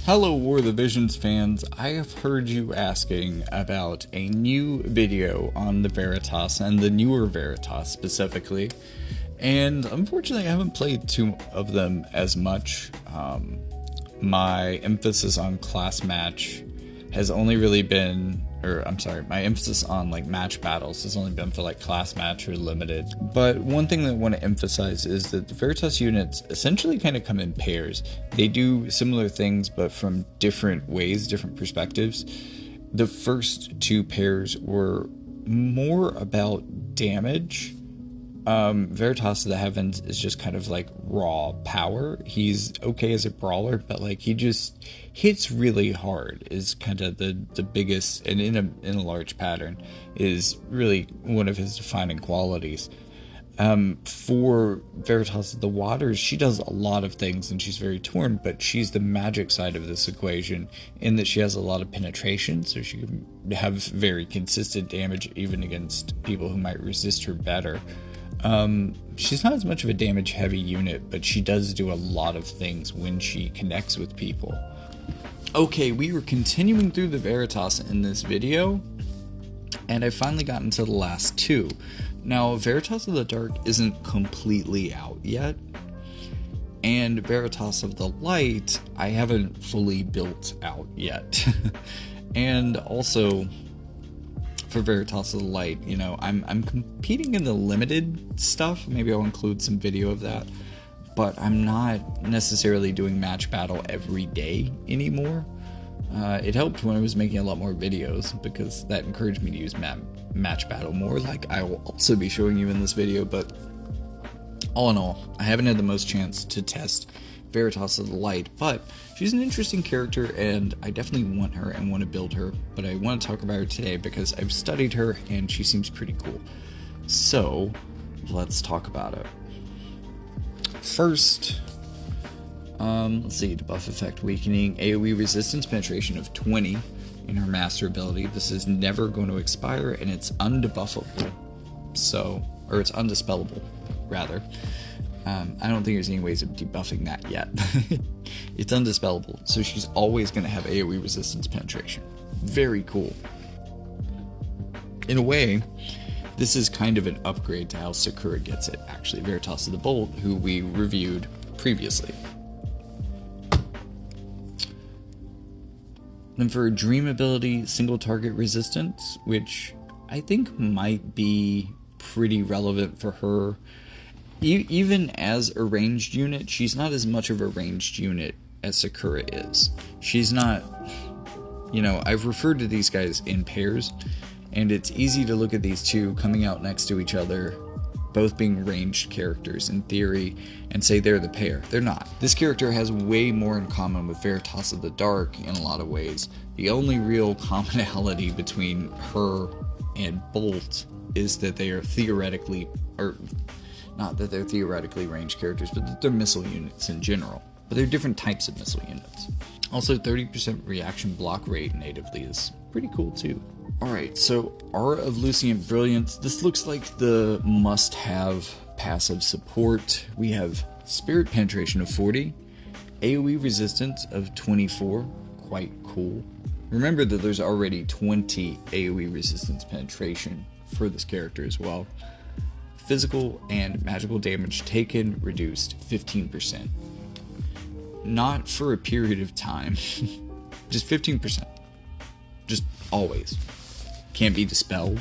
Hello War of the Visions fans, I have heard you asking about a new video on the Veritas and the newer Veritas specifically, and unfortunately I haven't played two of them as much. My emphasis on class match has only really been, my emphasis on like match battles has only been for like class match or limited. But one thing that I want to emphasize is that the Veritas units essentially kind of come in pairs. They do similar things, but from different ways, different perspectives. The first two pairs were more about damage. Veritas of the Heavens is just kind of like raw power. He's okay as a brawler, but like he just hits really hard is kind of the biggest, and in a large pattern is really one of his defining qualities. For Veritas of the Waters, she does a lot of things and she's very torn, but she's the magic side of this equation in that she has a lot of penetration, so she can have very consistent damage even against people who might resist her better. She's not as much of a damage heavy unit, but she does do a lot of things when she connects with people. Okay, we were continuing through the Veritas in this video, and I finally gotten to the last two. Now, Veritas of the Dark isn't completely out yet, and Veritas of the Light I haven't fully built out yet. And also, for Veritas of the Light, you know, I'm competing in the limited stuff. Maybe I'll include some video of that, but I'm not necessarily doing match battle every day anymore. It helped when I was making a lot more videos because that encouraged me to use match battle more, like I will also be showing you in this video. But all in all, I haven't had the most chance to test Veritas of the Light, but she's an interesting character and I definitely want her and want to build her, but I want to talk about her today because I've studied her and she seems pretty cool. So let's talk about it. First, let's see, debuff effect weakening, AoE resistance penetration of 20 in her master ability. This is never going to expire and it's undebuffable, or it's undispellable rather. I don't think there's any ways of debuffing that yet. It's undispellable, so she's always going to have AoE resistance penetration. Very cool. In a way, this is kind of an upgrade to how Sakura gets it, actually. Veritas of the Bolt, who we reviewed previously. Then for Dream ability, single target resistance, which I think might be pretty relevant for her. Even as a ranged unit, she's not as much of a ranged unit as Sakura is. She's not, you know, I've referred to these guys in pairs, and it's easy to look at these two coming out next to each other, both being ranged characters in theory, and say they're the pair. They're not. This character has way more in common with Veritas of the Dark in a lot of ways. The only real commonality between her and Bolt is that they are theoretically, or not that they're theoretically ranged characters, but that they're missile units in general. But they're different types of missile units. Also, 30% reaction block rate natively is pretty cool too. Alright, so Aura of Lucient Brilliance. This looks like the must-have passive support. We have Spirit Penetration of 40, AoE Resistance of 24, quite cool. Remember that there's already 20 AoE Resistance Penetration for this character as well. Physical and magical damage taken reduced 15%. Not for a period of time, just 15%. Just always. Can't be dispelled.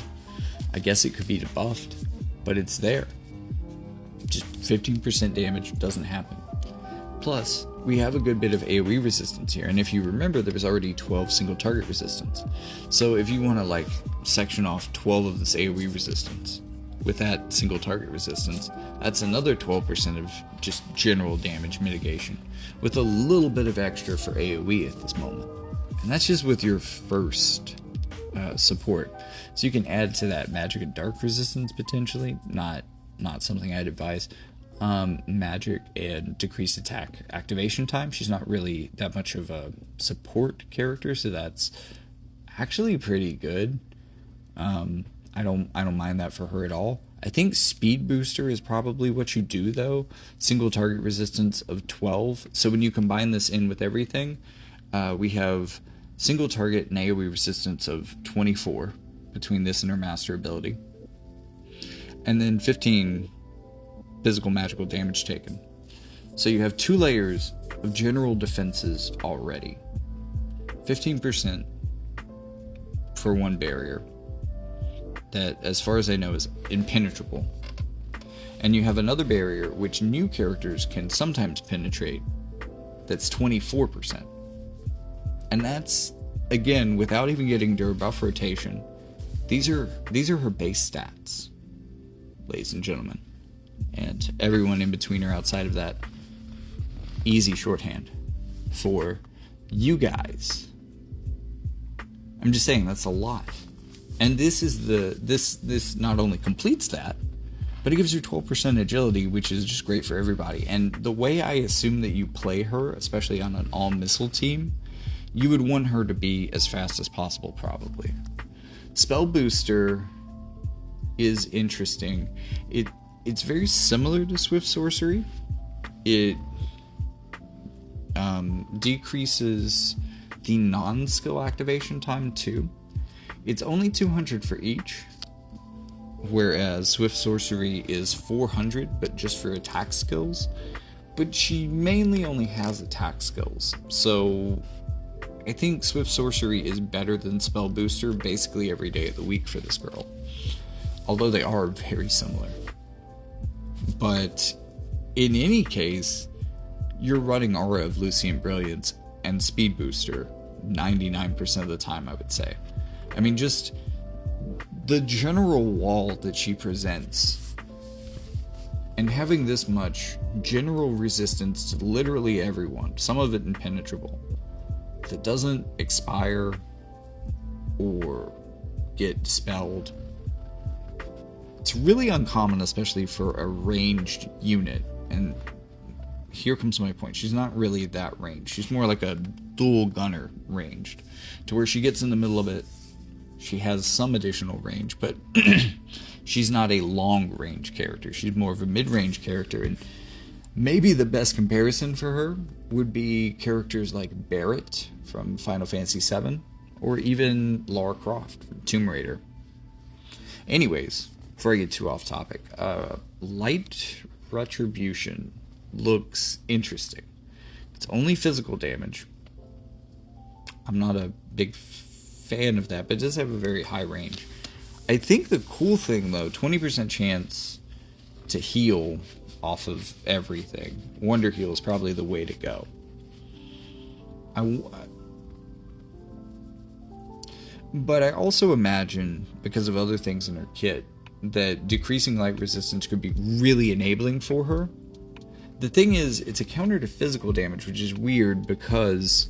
I guess it could be debuffed, but it's there. Just 15% damage doesn't happen. Plus, we have a good bit of AoE resistance here, and if you remember, there was already 12 single target resistance. So if you want to like section off 12 of this AoE resistance, with that single target resistance, that's another 12% of just general damage mitigation, with a little bit of extra for AoE at this moment. And that's just with your first support. So you can add to that magic and dark resistance potentially, not something I'd advise. Magic and decreased attack activation time. She's not really that much of a support character, so that's actually pretty good. I don't mind that for her at all. I think Speed Booster is probably what you do though. Single target resistance of 12. So when you combine this in with everything, We have single target and AoE resistance of 24 between this and her master ability. And then 15 physical magical damage taken. So you have 2 layers of general defenses already. 15% for one barrier that, as far as I know, is impenetrable. And you have another barrier which new characters can sometimes penetrate that's 24%. And that's, again, without even getting to her buff rotation. These are her base stats, ladies and gentlemen. And everyone in between or outside of that. Easy shorthand for you guys. I'm just saying that's a lot. And this is this not only completes that, but it gives you 12% agility, which is just great for everybody. And the way I assume that you play her, especially on an all-missile team, you would want her to be as fast as possible, probably. Spell Booster is interesting. It's very similar to Swift Sorcery. It decreases the non-skill activation time too. It's only 200 for each, whereas Swift Sorcery is 400, but just for attack skills. But she mainly only has attack skills, so I think Swift Sorcery is better than Spell Booster basically every day of the week for this girl. Although they are very similar. But in any case, you're running Aura of Lucian Brilliance and Speed Booster 99% of the time, I would say. I mean, just the general wall that she presents, and having this much general resistance to literally everyone, some of it impenetrable, that doesn't expire or get dispelled. It's really uncommon, especially for a ranged unit. And here comes my point. She's not really that ranged. She's more like a dual gunner ranged, to where she gets in the middle of it. She has some additional range, but she's not a long range character. She's more of a mid-range character. And maybe the best comparison for her would be characters like Barret from Final Fantasy VII, or even Lara Croft from Tomb Raider. Anyways, before I get too off topic, Light Retribution looks interesting. It's only physical damage. I'm not a big fan of that, but it does have a very high range. I think the cool thing, though, 20% chance to heal off of everything. Wonder Heal is probably the way to go. But I also imagine, because of other things in her kit, that decreasing light resistance could be really enabling for her. The thing is, it's a counter to physical damage, which is weird because,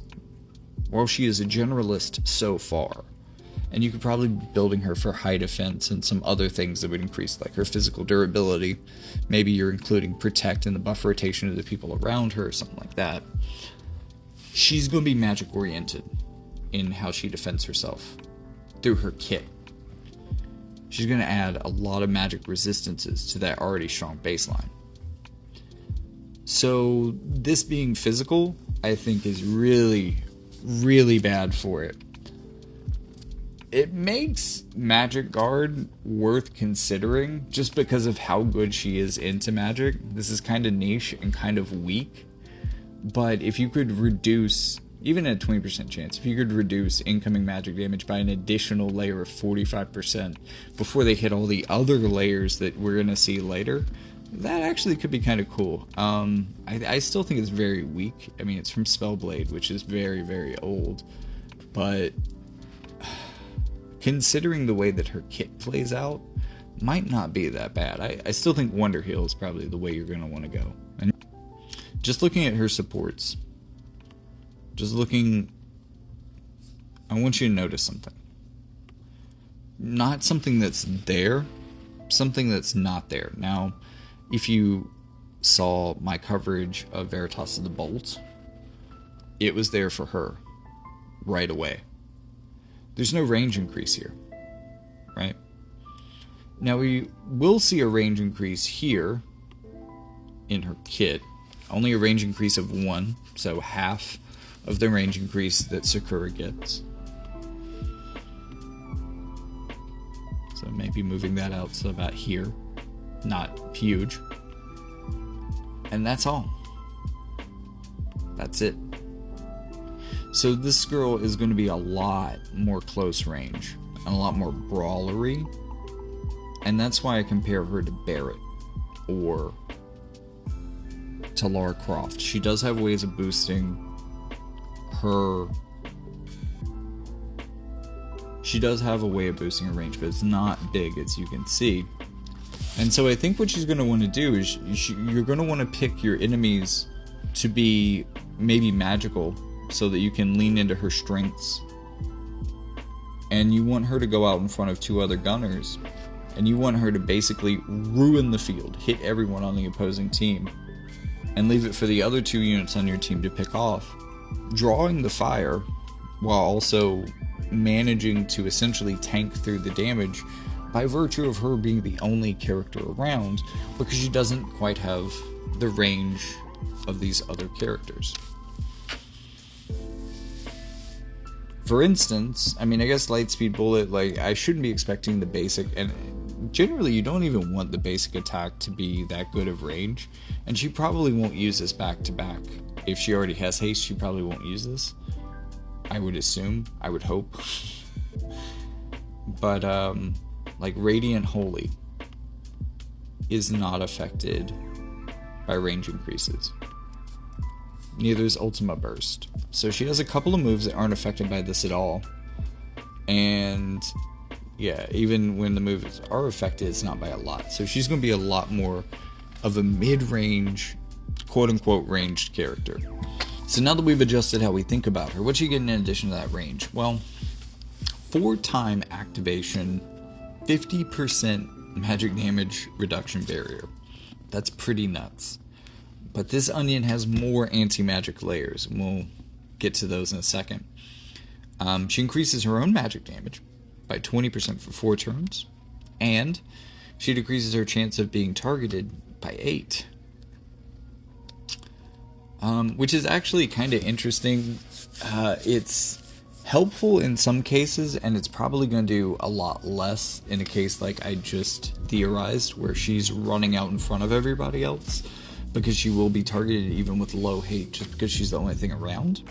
while she is a generalist so far, and you could probably be building her for high defense and some other things that would increase like her physical durability. Maybe you're including protect in the buff rotation of the people around her or something like that. She's going to be magic oriented in how she defends herself through her kit. She's going to add a lot of magic resistances to that already strong baseline. So this being physical, I think, is really, really bad for it. It makes Magic Guard worth considering just because of how good she is into magic. This is kind of niche and kind of weak. But if you could reduce, even at a 20% chance, if you could reduce incoming magic damage by an additional layer of 45% before they hit all the other layers that we're going to see later, that actually could be kind of cool. I still think it's very weak. I mean, it's from Spellblade, which is very, very old. But considering the way that her kit plays out, might not be that bad. I still think Wonder Heal is probably the way you're going to want to go. And just looking at her supports, I want you to notice something. Not something that's there, something that's not there. Now, if you saw my coverage of Veritas of the Bolt, it was there for her right away. There's no range increase here, right? Now we will see a range increase here in her kit. Only a range increase of 1, so half of the range increase that Sakura gets. So maybe moving that out to about here. Not huge. And that's all. That's it. So this girl is going to be a lot more close range and a lot more brawlery. And that's why I compare her to Barrett or to Lara Croft. She does have ways of boosting her. She does have a way of boosting her range, but it's not big, as you can see. And so I think what she's going to want to do is you're going to want to pick your enemies to be maybe magical so that you can lean into her strengths. And you want her to go out in front of 2 other gunners. And you want her to basically ruin the field, hit everyone on the opposing team, and leave it for the other 2 units on your team to pick off, drawing the fire while also managing to essentially tank through the damage by virtue of her being the only character around, because she doesn't quite have the range of these other characters. For instance, I mean, I guess Lightspeed Bullet, like, I shouldn't be expecting the basic, and generally you don't even want the basic attack to be that good of range, and she probably won't use this back to back. If she already has haste, she probably won't use this. I would assume, I would hope. But, like, Radiant Holy is not affected by range increases. Neither is Ultima Burst. So she has a couple of moves that aren't affected by this at all. And yeah, even when the moves are affected, it's not by a lot. So she's going to be a lot more of a mid-range, quote-unquote, ranged character. So now that we've adjusted how we think about her, what's she getting in addition to that range? Well, 4-time activation, 50% magic damage reduction barrier. That's pretty nuts. But this onion has more anti-magic layers, and we'll get to those in a second. She increases her own magic damage by 20% for 4 turns, and she decreases her chance of being targeted by 8. Which is actually kind of interesting. It's helpful in some cases, and it's probably going to do a lot less in a case like I just theorized, where she's running out in front of everybody else, because she will be targeted even with low hate just because she's the only thing around.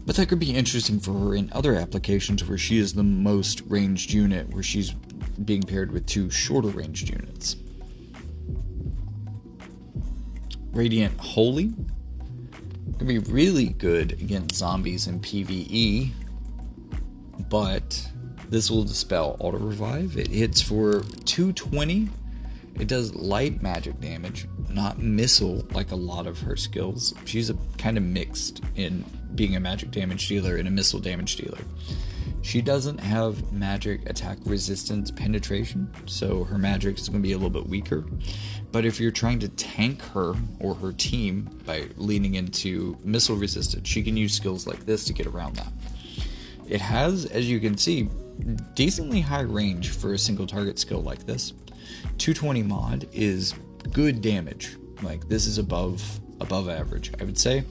But that could be interesting for her in other applications where she is the most ranged unit, where she's being paired with 2 shorter ranged units. Radiant Holy can be really good against zombies in PvE, but this will dispel auto revive. It hits for 220. It does light magic damage, not missile like a lot of her skills. She's a kind of mixed in being a magic damage dealer and a missile damage dealer. She doesn't have magic attack resistance penetration, so her magic is going to be a little bit weaker. But if you're trying to tank her or her team by leaning into missile resistance, she can use skills like this to get around that. It has, as you can see, decently high range for a single target skill like this. 220 mod is good damage. Like, this is above average, I would say.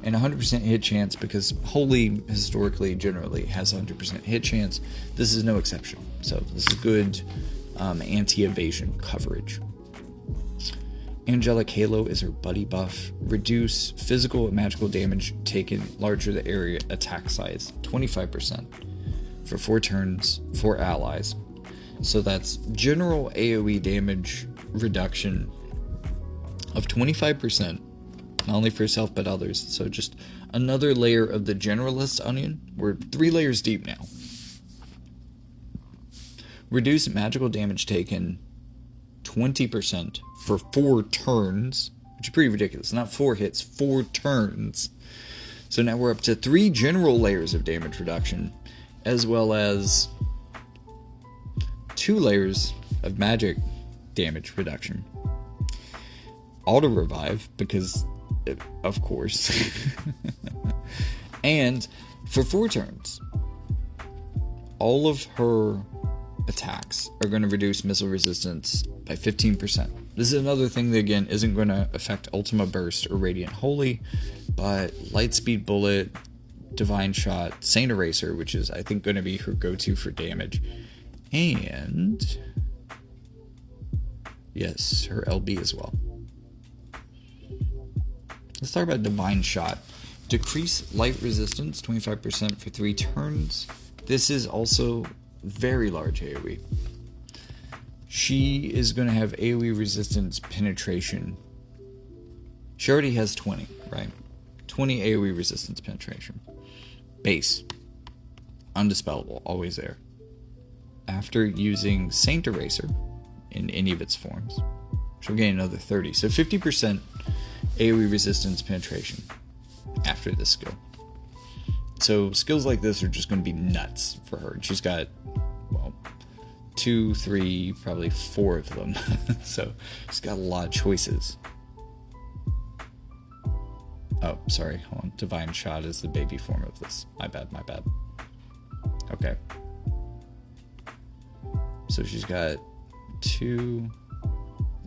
And 100% hit chance, because Holy historically generally has 100% hit chance. This is no exception. So this is good anti-evasion coverage. Angelic Halo is her buddy buff. Reduce physical and magical damage taken larger the area attack size, 25% for 4 turns for allies. So that's general AoE damage reduction of 25%, not only for yourself but others. So just another layer of the generalist onion. We're 3 layers deep now. Reduce magical damage taken 20% for 4 turns, which is pretty ridiculous. Not 4 hits, 4 turns. So now we're up to 3 general layers of damage reduction, as well as 2 layers of magic damage reduction. Auto revive, because of course. And for 4 turns, all of her attacks are going to reduce missile resistance by 15%. This is another thing that, again, isn't going to affect Ultima Burst or Radiant Holy, but Lightspeed Bullet, Divine Shot, Saint Eraser, which is, I think, going to be her go-to for damage, and yes, her LB as well. Let's talk about Divine Shot. Decrease light resistance 25% for 3 turns. This is also very large AoE. She is going to have AoE resistance penetration. She already has 20, right? 20 AoE resistance penetration. Base. Undispellable. Always there. After using Saint Eraser in any of its forms, she'll gain another 30. So 50% AoE resistance penetration after this skill. So skills like this are just going to be nuts for her. She's got, well, 2, 3, probably 4 of them. So she's got a lot of choices. Oh, sorry. Hold on. Divine Shot is the baby form of this. My bad. Okay. So she's got 2,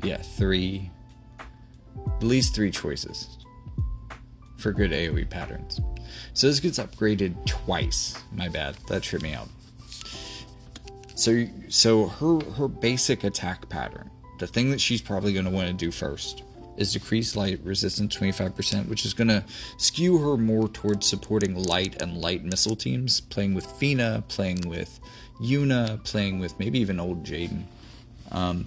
3, at least 3 choices for good AoE patterns. So this gets upgraded twice. My bad. That tripped me out. So her basic attack pattern, the thing that she's probably going to want to do first, is decrease light resistance 25%, which is going to skew her more towards supporting light and light missile teams, playing with Fina, playing with Yuna, playing with maybe even old Jaden.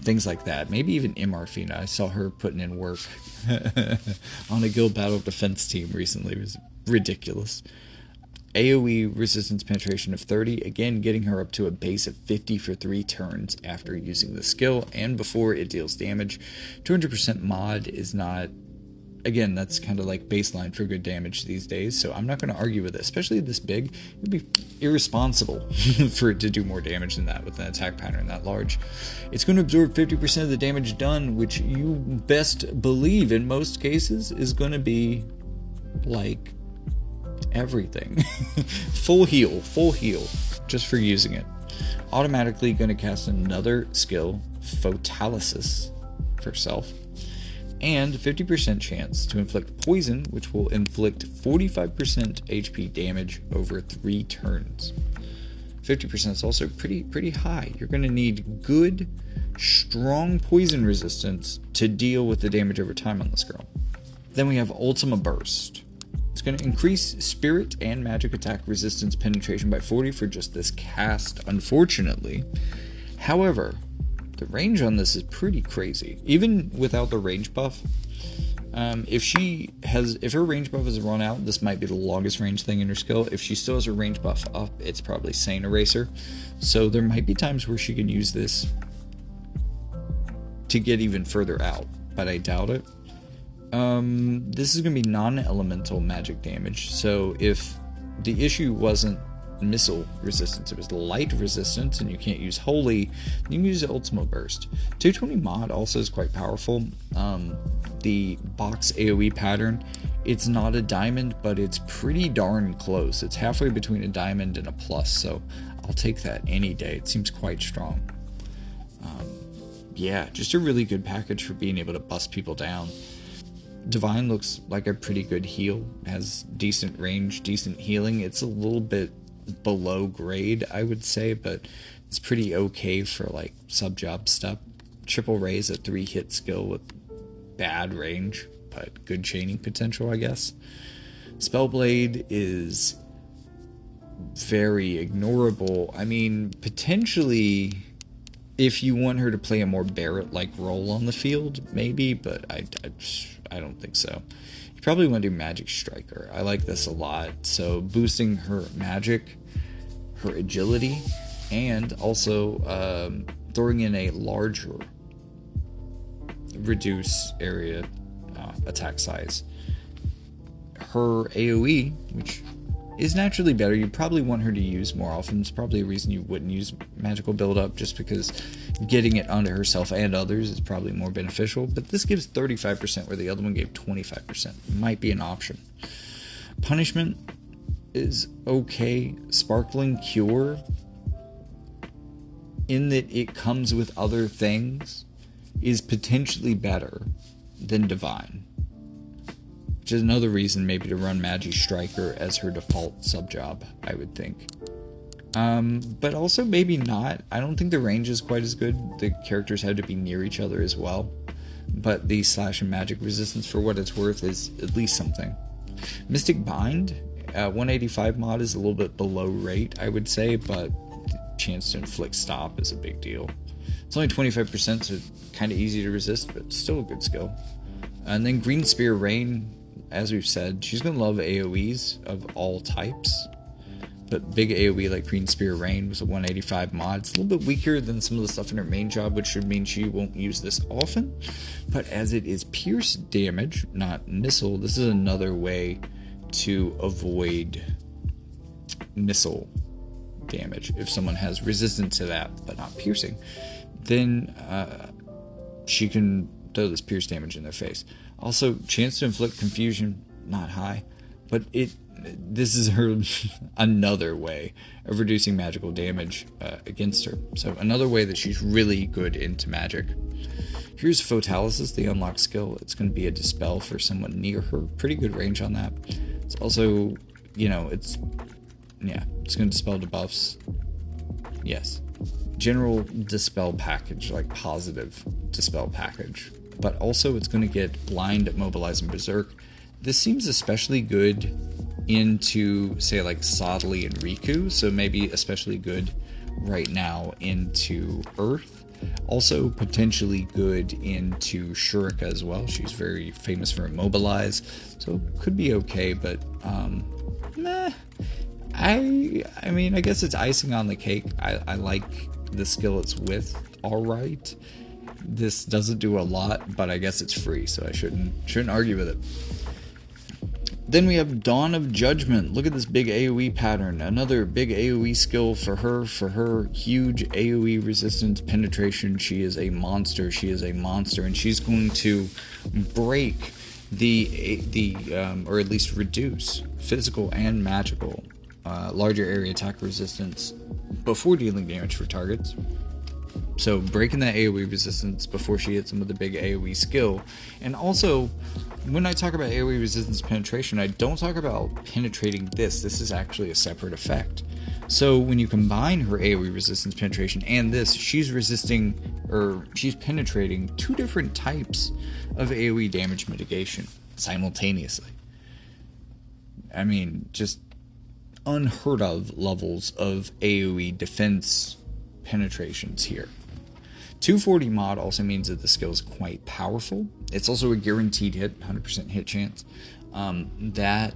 Things like that. Maybe even MR Fina. I saw her putting in work on a guild battle defense team recently. It was ridiculous. AoE resistance penetration of 30, again getting her up to a base of 50 for 3 turns after using the skill and before it deals damage. 200% mod is not, again, that's kind of like baseline for good damage these days, so I'm not going to argue with it. Especially this big, it would be irresponsible for it to do more damage than that with an attack pattern that large. It's going to absorb 50% of the damage done, which you best believe in most cases is going to be like everything. full heal just for using it. Automatically going to cast another skill, Photalysis, for self, and 50% chance to inflict poison, which will inflict 45% HP damage over 3 turns. 50% is also pretty high. You're going to need good, strong poison resistance to deal with the damage over time on this girl. Then we have Ultima Burst. It's going to increase spirit and magic attack resistance penetration by 40 for just this cast, unfortunately. However, the range on this is pretty crazy. Even without the range buff, if her range buff is run out, this might be the longest range thing in her skill. If she still has her range buff up, it's probably Saint Eraser. So there might be times where she can use this to get even further out, but I doubt it. This is going to be non-elemental magic damage, so if the issue wasn't missile resistance, it was light resistance, and you can't use Holy, you can use the Ultima Burst. 220 mod also is quite powerful. The box AoE pattern, it's not a diamond, but it's pretty darn close. It's halfway between a diamond and a plus, so I'll take that any day. It seems quite strong. Yeah, just a really good package for being able to bust people down. Divine looks like a pretty good heal, has decent range, decent healing. It's a little bit below grade, I would say, but it's pretty okay for like sub-job stuff. Triple Ray is a 3-hit skill with bad range, but good chaining potential, I guess. Spellblade is very ignorable. I mean, potentially, if you want her to play a more Barrett-like role on the field, maybe, but I don't think so. You probably want to do Magic Striker. I like this a lot. So boosting her magic, her agility, and also throwing in a larger reduce area attack size. Her AoE, which is naturally better, you probably want her to use more often. It's probably a reason you wouldn't use magical build-up, just because getting it onto herself and others is probably more beneficial. But this gives 35% where the other one gave 25%. Might be an option. Punishment is okay. Sparkling Cure, in that it comes with other things, is potentially better than Divine. which is another reason maybe to run Magi Striker as her default sub-job, I would think. But also maybe not. I don't think the range is quite as good. The characters have to be near each other as well. But the slash and magic resistance, for what it's worth, is at least something. Mystic Bind, 185 mod is a little bit below rate, I would say, but chance to inflict stop is a big deal. It's only 25%, so kind of easy to resist, but still a good skill. And then Green Spear Rain, as we've said, she's going to love AoEs of all types. But big AoE like Green Spear Rain was a 185 mod. It's a little bit weaker than some of the stuff in her main job, which should mean she won't use this often. But as it is pierce damage, not missile, this is another way to avoid missile damage. If someone has resistance to that, but not piercing, then she can throw this pierce damage in their face. Also, chance to inflict confusion, not high, but this is her another way of reducing magical damage against her. So another way that she's really good into magic. Here's Photalysis, the unlock skill. It's going to be a dispel for someone near her. Pretty good range on that. It's also, it's going to dispel debuffs. Yes. General dispel package, like positive dispel package. But also it's going to get Blind, Mobilize, and Berserk. This seems especially good into, say, like Sodley and Riku, so maybe especially good right now into Earth. Also potentially good into Shurika as well. She's very famous for Immobilize, so could be okay, but I mean, I guess it's icing on the cake. I like the skill it's with, alright. This doesn't do a lot, but I guess it's free, so I shouldn't argue with it. Then we have Dawn of Judgment. Look at this big AoE pattern. Another big AoE skill for her huge AoE resistance penetration. She is a monster. And she's going to break or at least reduce physical and magical larger area attack resistance before dealing damage for targets. So breaking that AoE resistance before she hits them with a big AoE skill. And also, when I talk about AoE resistance penetration, I don't talk about penetrating this. This is actually a separate effect. So when you combine her AoE resistance penetration and this, she's penetrating two different types of AoE damage mitigation simultaneously. I mean, just unheard of levels of AoE defense penetrations here. 240 mod also means that the skill is quite powerful. It's also a guaranteed hit, 100% hit chance. That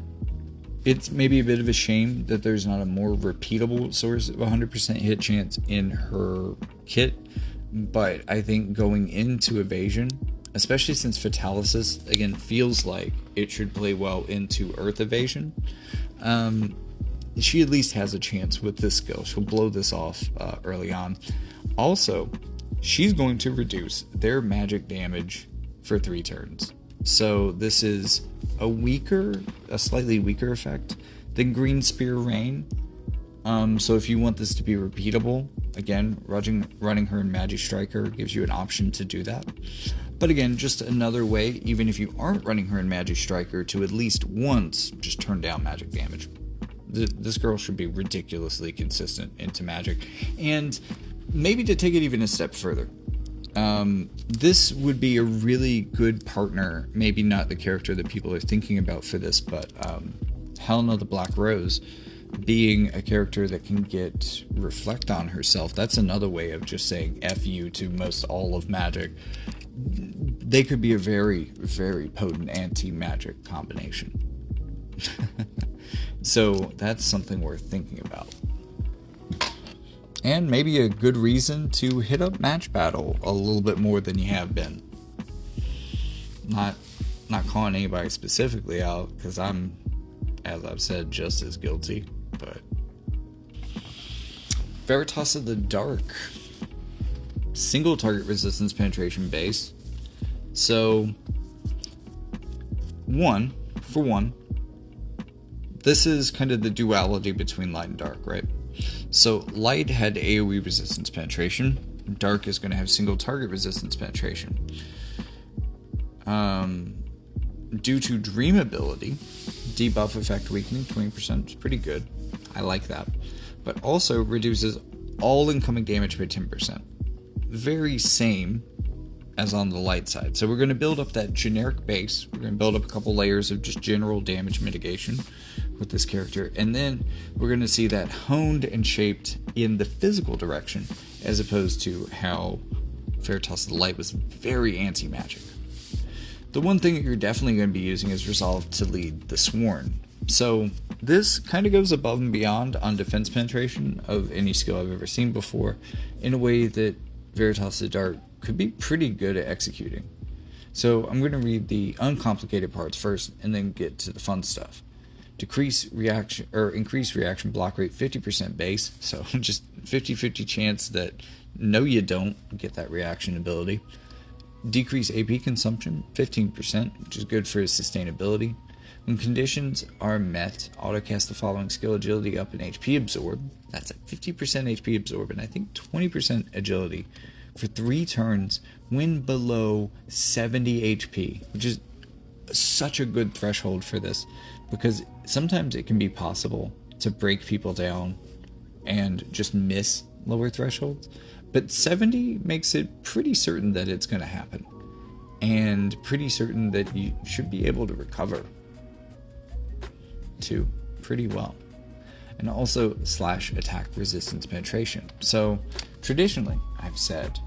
it's maybe a bit of a shame that there's not a more repeatable source of 100% hit chance in her kit, but I think going into evasion, especially since Photalysis again feels like it should play well into Earth evasion, she at least has a chance with this skill. She'll blow this off early on. Also, she's going to reduce their magic damage for 3 turns. So this is a slightly weaker effect than Green Spear Rain. So if you want this to be repeatable, again, running her in Magi Striker gives you an option to do that. But again, just another way, even if you aren't running her in Magi Striker, to at least once just turn down magic damage. This girl should be ridiculously consistent into magic. And maybe to take it even a step further, this would be a really good partner, maybe not the character that people are thinking about for this, but Helena the Black Rose being a character that can reflect on herself. That's another way of just saying F you to most all of magic. They could be a very, very potent anti-magic combination. So that's something worth thinking about. And maybe a good reason to hit up Match Battle a little bit more than you have been. Not calling anybody specifically out, because I'm, as I've said, just as guilty. But Veritas of the Dark. Single target resistance penetration base. So, for one, this is kind of the duality between light and dark, right? So light had AoE resistance penetration. Dark is going to have single target resistance penetration. due to Dream ability, debuff effect weakening 20% is pretty good. I like that. But also reduces all incoming damage by 10%. Very same as on the light side. So we're going to build up that generic base. We're going to build up a couple layers of just general damage mitigation with this character. And then we're going to see that honed and shaped in the physical direction, as opposed to how Veritas the Light was very anti-magic. The one thing that you're definitely going to be using is Resolve to lead the Sworn. So this kind of goes above and beyond on defense penetration of any skill I've ever seen before, in a way that Veritas the Dark could be pretty good at executing. So I'm going to read the uncomplicated parts first and then get to the fun stuff. Increase reaction block rate 50% base, so just 50-50 chance that no you don't get that reaction ability. Decrease AP consumption 15%, which is good for his sustainability. When conditions are met, autocast the following skill: agility up and HP absorb. That's a 50% HP absorb and I think 20% agility for 3 turns when below 70 HP, which is such a good threshold for this, because sometimes it can be possible to break people down and just miss lower thresholds, but 70 makes it pretty certain that it's going to happen, and pretty certain that you should be able to recover too pretty well. And also slash attack resistance penetration. So traditionally I've said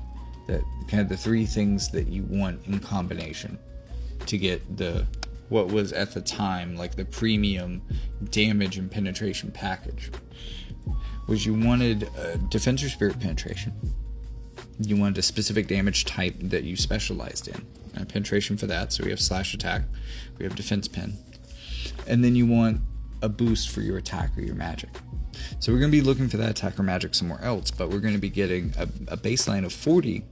that kind of the 3 things that you want in combination to get the what was at the time like the premium damage and penetration package was you wanted a defense or spirit penetration, you wanted a specific damage type that you specialized in, and penetration for that, so we have slash attack, we have defense pen, and then you want a boost for your attack or your magic. So we're going to be looking for that attack or magic somewhere else, but we're going to be getting a baseline of 40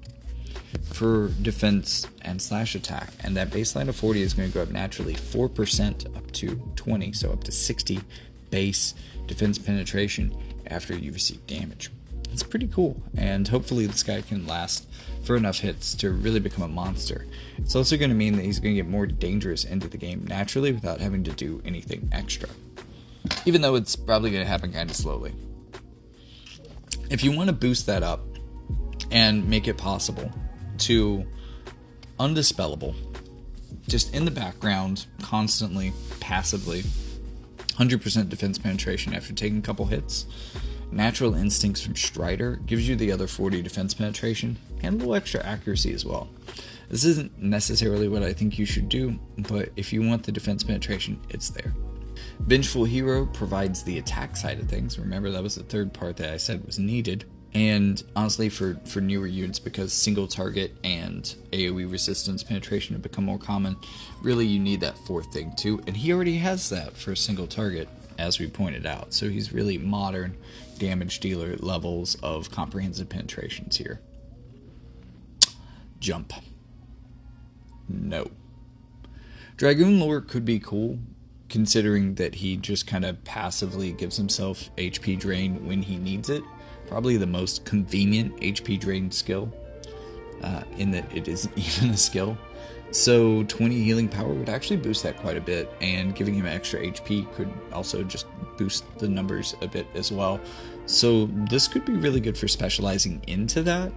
for defense and slash attack, and that baseline of 40 is going to go up naturally 4% up to 20, so up to 60 base defense penetration after you receive damage. It's pretty cool, and hopefully this guy can last for enough hits to really become a monster. It's also going to mean that he's going to get more dangerous into the game naturally without having to do anything extra, even though it's probably going to happen kind of slowly. If you want to boost that up and make it possible to undispellable, just in the background, constantly, passively, 100% defense penetration after taking a couple hits. Natural Instincts from Strider gives you the other 40 defense penetration and a little extra accuracy as well. This isn't necessarily what I think you should do, but if you want the defense penetration, it's there. Vengeful Hero provides the attack side of things. Remember, that was the third part that I said was needed. And honestly, for newer units, because single target and AoE resistance penetration have become more common, really you need that 4th thing too. And he already has that for single target, as we pointed out. So he's really modern damage dealer levels of comprehensive penetrations here. Jump. No. Dragoon Lore could be cool, considering that he just kind of passively gives himself HP drain when he needs it. Probably the most convenient HP drain skill, in that it isn't even a skill. So 20 healing power would actually boost that quite a bit, and giving him extra HP could also just boost the numbers a bit as well. So this could be really good for specializing into that.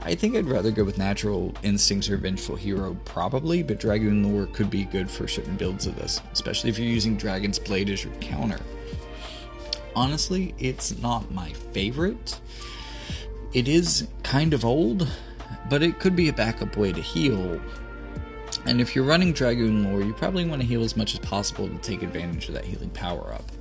I think I'd rather go with Natural Instincts or Vengeful Hero probably, but Dragoon Lore could be good for certain builds of this, especially if you're using Dragon's Blade as your counter. Honestly, it's not my favorite. It is kind of old, but it could be a backup way to heal. And if you're running Dragoon Lore, you probably want to heal as much as possible to take advantage of that healing power up.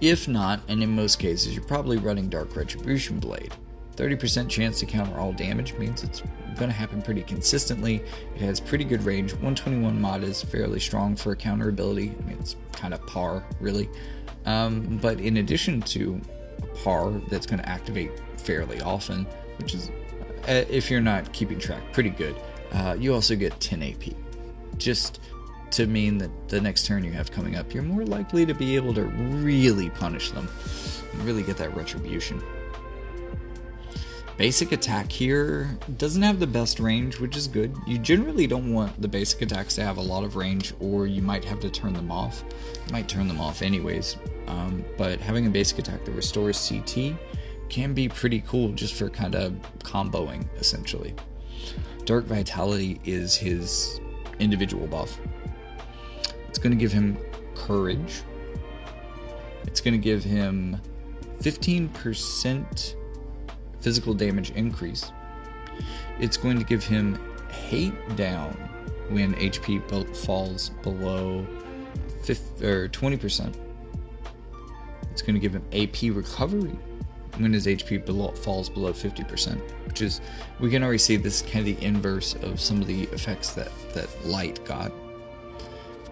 If not, and in most cases, you're probably running Dark Retribution Blade. 30% chance to counter all damage means it's going to happen pretty consistently. It has pretty good range. 121 mod is fairly strong for a counter ability. I mean, it's kind of par, really. But in addition to par that's going to activate fairly often, which is, if you're not keeping track, pretty good, you also get 10 AP. Just to mean that the next turn you have coming up, you're more likely to be able to really punish them and really get that retribution. Basic attack here doesn't have the best range, which is good. You generally don't want the basic attacks to have a lot of range, or you might have to turn them off. You might turn them off anyways, but having a basic attack that restores CT can be pretty cool just for kind of comboing, essentially. Dark Vitality is his individual buff. It's going to give him Courage. It's going to give him 15% physical damage increase. It's going to give him Hate down when HP falls below 20%. It's going to give him AP recovery when his HP falls below 50%, which is, we can already see this is kind of the inverse of some of the effects that Light got.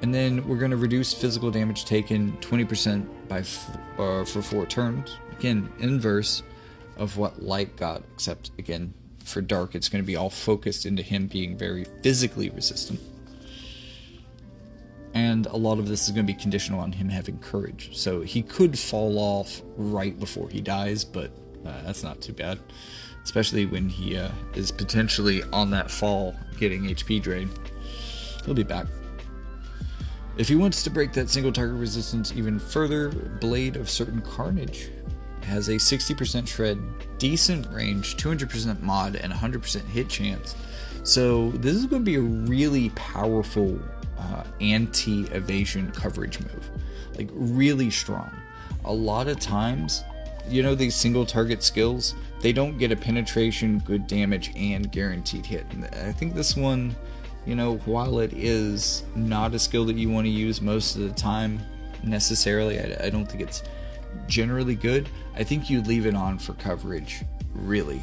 And then we're going to reduce physical damage taken 20% for 4 turns. Again, inverse of what Light got, except again, for Dark, it's going to be all focused into him being very physically resistant. And a lot of this is going to be conditional on him having Courage. So he could fall off right before he dies, but that's not too bad. Especially when he is potentially on that fall getting HP drain. He'll be back. If he wants to break that single target resistance even further, Blade of Certain Carnage has a 60% shred, decent range, 200% mod, and 100% hit chance. So this is going to be a really powerful anti-evasion coverage move. Like, really strong. A lot of times, you know, these single target skills, they don't get a penetration, good damage, and guaranteed hit. And I think this one, you know, while it is not a skill that you want to use most of the time necessarily, I don't think it's generally good. I think you leave it on for coverage, really.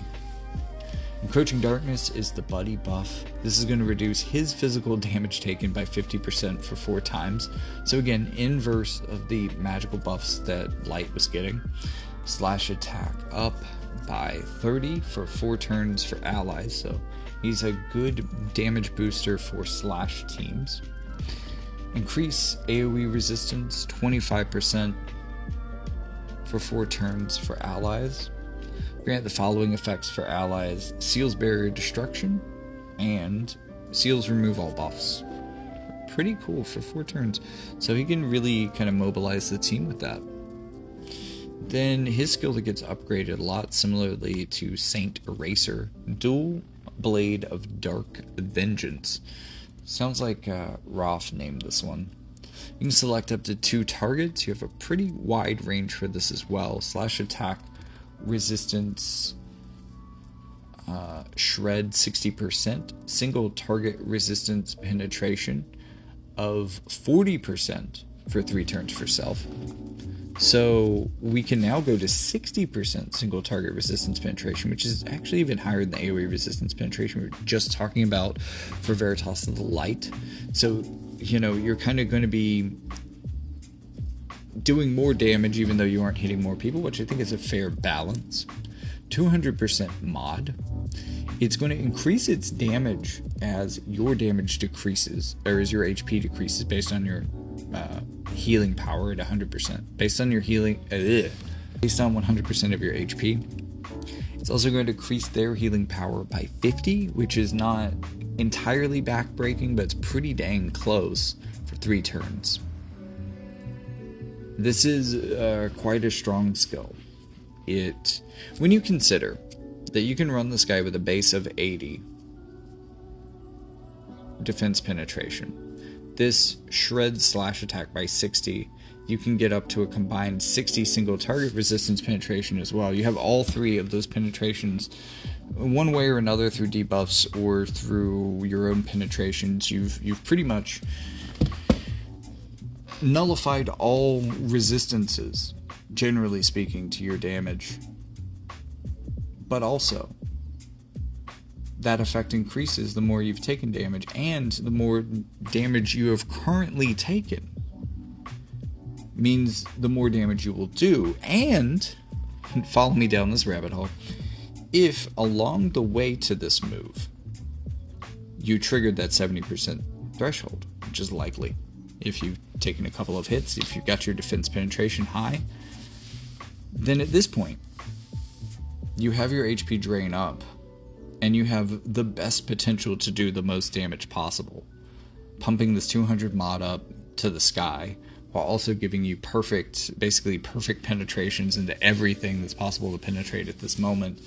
Encroaching Darkness is the buddy buff. This is going to reduce his physical damage taken by 50% for 4 times. So again, inverse of the magical buffs that Light was getting. Slash attack up by 30 for 4 turns for allies. So he's a good damage booster for slash teams. Increase AoE resistance 25% for 4 turns for allies. Grant the following effects for allies: Seals Barrier Destruction, and Seals Remove All Buffs. Pretty cool for 4 turns. So he can really kind of mobilize the team with that. Then his skill that gets upgraded a lot, similarly to Saint Eraser, Dual Blade of Dark Vengeance. Sounds like Roth named this one. You can select up to 2 targets. You have a pretty wide range for this as well. Slash attack resistance shred 60%, single target resistance penetration of 40% for 3 turns for self. So we can now go to 60% single target resistance penetration, which is actually even higher than the AoE resistance penetration we were just talking about for Veritas of the Light. So, you know, you're kind of going to be doing more damage even though you aren't hitting more people, which I think is a fair balance. 200% mod. It's going to increase its damage as your damage decreases, or as your HP decreases based on your healing power at 100%. Based on your healing, based on 100% of your HP. It's also going to decrease their healing power by 50, which is not entirely backbreaking, but it's pretty dang close for 3 turns. This is quite a strong skill. When you consider that you can run this guy with a base of 80 defense penetration, this shreds slash attack by 60, you can get up to a combined 60 single target resistance penetration as well. You have all 3 of those penetrations one way or another, through debuffs or through your own penetrations. You've pretty much nullified all resistances, generally speaking, to your damage. But also, that effect increases the more you've taken damage, and the more damage you have currently taken means the more damage you will do. And, follow me down this rabbit hole, if along the way to this move you triggered that 70% threshold, which is likely if you've taken a couple of hits, if you've got your defense penetration high, then at this point you have your HP drain up, and you have the best potential to do the most damage possible, pumping this 200 mod up to the sky, while also giving you basically perfect penetrations into everything that's possible to penetrate at this moment.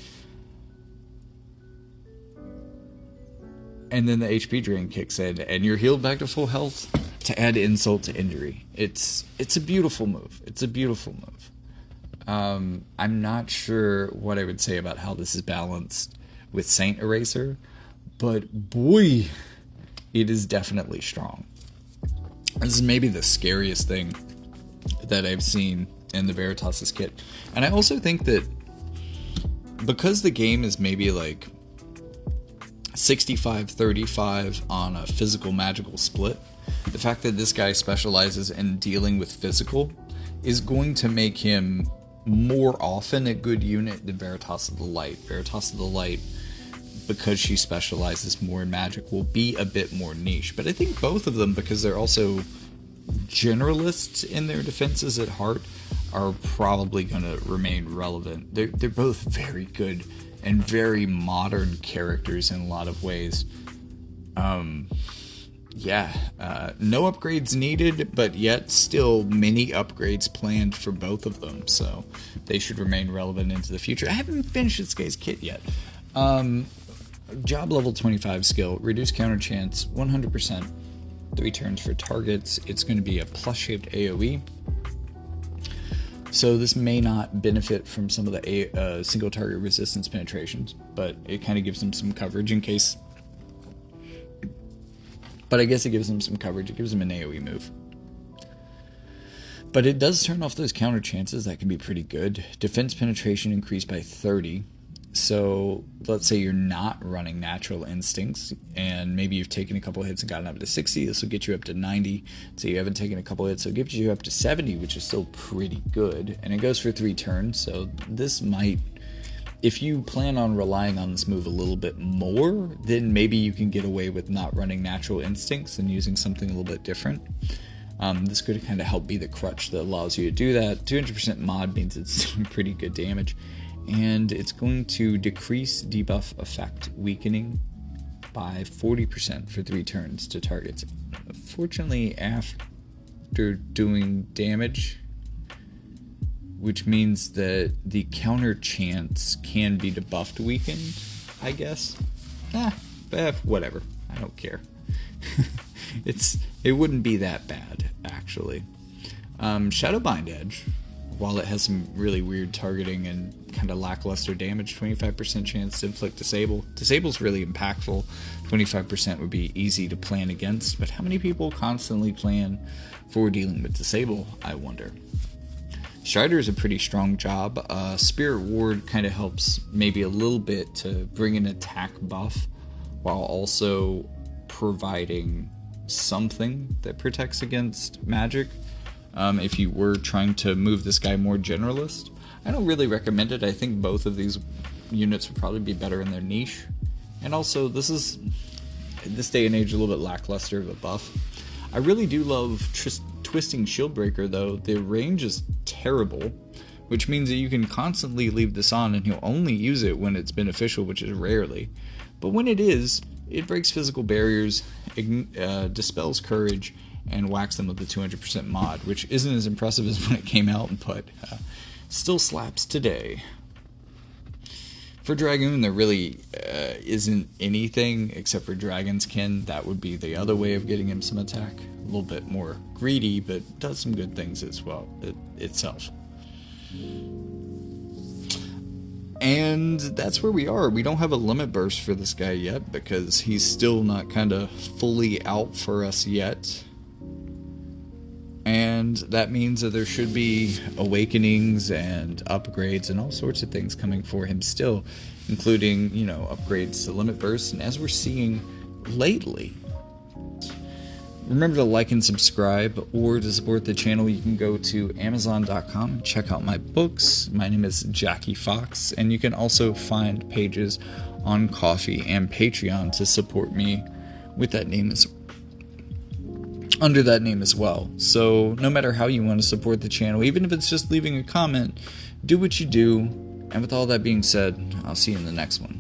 And then the HP drain kicks in, and you're healed back to full health to add insult to injury. It's a beautiful move. It's a beautiful move. I'm not sure what I would say about how this is balanced with Saint Eraser, but boy, it is definitely strong. This is maybe the scariest thing that I've seen in the Veritas' kit. And I also think that because the game is maybe like 65-35 on a physical magical split, the fact that this guy specializes in dealing with physical is going to make him more often a good unit than Veritas of the Light. Veritas of the Light, because she specializes more in magic, will be a bit more niche. But I think both of them, because they're also generalists in their defenses at heart, are probably going to remain relevant. They're both very good and very modern characters in a lot of ways. No upgrades needed, but yet still many upgrades planned for both of them, so they should remain relevant into the future. I haven't finished this guy's kit yet. Job level 25 skill, reduce counter chance 100%, 3 turns for targets. It's going to be a plus shaped AoE. So this may not benefit from some of the single target resistance penetrations, but it kind of gives them some coverage in case. But I guess it gives them some coverage. It gives them an AoE move. But it does turn off those counter chances. That can be pretty good. Defense penetration increased by 30. So let's say you're not running natural instincts, and maybe you've taken a couple hits and gotten up to 60. This will get you up to 90. So you haven't taken a couple hits, so it gives you up to 70, which is still pretty good. And it goes for 3 turns. So this might, if you plan on relying on this move a little bit more, then maybe you can get away with not running natural instincts and using something a little bit different. This could kind of help be the crutch that allows you to do that. 200% mod means it's pretty good damage. And it's going to decrease debuff effect weakening by 40% for 3 turns to targets. Fortunately, after doing damage, which means that the counter chance can be debuffed weakened, I guess. Whatever. I don't care. It wouldn't be that bad, actually. Shadowbind Edge, while it has some really weird targeting and kind of lackluster damage, 25% chance to inflict disable. Disable's really impactful. 25% would be easy to plan against, but how many people constantly plan for dealing with disable, I wonder. Strider is a pretty strong job. Spirit Ward kind of helps maybe a little bit to bring an attack buff while also providing something that protects against magic. If you were trying to move this guy more generalist, I don't really recommend it. I think both of these units would probably be better in their niche. And also, this is, in this day and age, a little bit lackluster of a buff. I really do love Twisting Shieldbreaker, though. The range is terrible, which means that you can constantly leave this on, and you'll only use it when it's beneficial, which is rarely. But when it is, it breaks physical barriers, dispels courage, and whacks them with the 200% mod, which isn't as impressive as when it came out, but still slaps today. For Dragoon, there really isn't anything except for Dragon's Kin. That would be the other way of getting him some attack. A little bit more greedy, but does some good things as well itself. And that's where we are. We don't have a limit burst for this guy yet because he's still not kind of fully out for us yet. And that means that there should be awakenings and upgrades and all sorts of things coming for him still, including, upgrades to limit bursts, and as we're seeing lately. Remember to like and subscribe, or to support the channel, you can go to Amazon.com and check out my books. My name is Jackie Fox, and you can also find pages on Ko-fi and Patreon to support me with that name under that name as well. So no matter how you want to support the channel, even if it's just leaving a comment, do what you do. And with all that being said, I'll see you in the next one.